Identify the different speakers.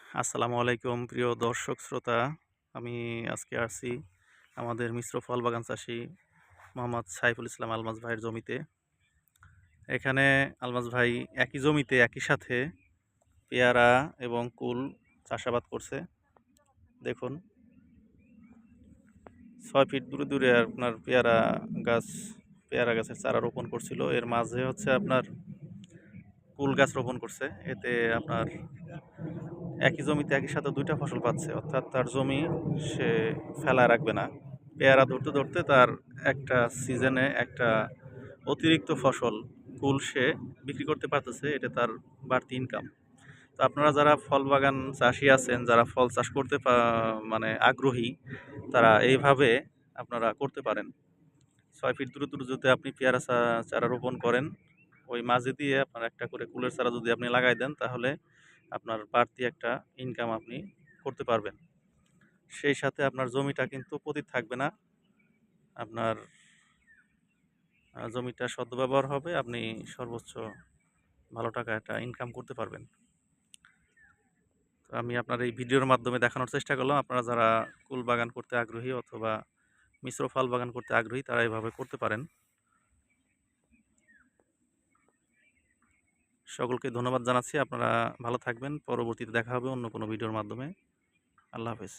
Speaker 1: আসসালামু আলাইকুম প্রিয় দর্শক শ্রোতা। আমি আজকে আসছি আমাদের মিশ্র ফল বাগান চাষী মোহাম্মদ সাইফুল ইসলাম আলমাজ ভাইয়ের জমিতে। এখানে আলমাজ ভাই একই জমিতে একই সাথে পেয়ারা এবং কুল চাষাবাদ করছে। দেখুন 6 ফিট দূরে দূরে আপনার পেয়ারা গাছের চারা রোপণ করছিল। এর মাঝে হচ্ছে আপনার কুল গাছ রোপণ করছে। এতে আপনার একই জমিতে একই সাথে ২টা ফসল পাচ্ছে, অর্থাৎ তার জমি সে ফেলায় রাখবে না। পেয়ারা ধরতে ধরতে তার একটা সিজনে একটা অতিরিক্ত ফসল কুল সে বিক্রি করতে পারতেছে, এটা তার বাড়তি ইনকাম। তো আপনারা যারা ফল বাগান চাষি আছেন, যারা ফল চাষ করতে মানে আগ্রহী, তারা এইভাবে আপনারা করতে পারেন। 6 ফিট দূরে দূরে যদি আপনি পেয়ারা চারা রোপণ করেন, ওই মাঝে দিয়ে আপনার একটা করে কুলের চারা যদি আপনি লাগাই দেন, তাহলে আপনার বাড়তি একটা ইনকাম আপনি করতে পারবেন। সেই সাথে আপনার জমিটা কিন্তু পতিত থাকবে না। আপনার জমিটা সদ্ব্যবহার হবে, আপনি সর্বোচ্চ ভালো টাকা একটা ইনকাম করতে পারবেন। তো আমি আপনার এই ভিডিওর মাধ্যমে দেখানোর চেষ্টা করলাম, আপনারা যারা কুল বাগান করতে আগ্রহী অথবা মিশ্র ফল বাগান করতে আগ্রহী, তারা এভাবে করতে পারেন। সকলকে ধন্যবাদ জানাচ্ছি। আপনারা ভালো থাকবেন। পরবর্তীতে দেখা হবে অন্য কোনো ভিডিওর মাধ্যমে। আল্লাহ হাফেজ।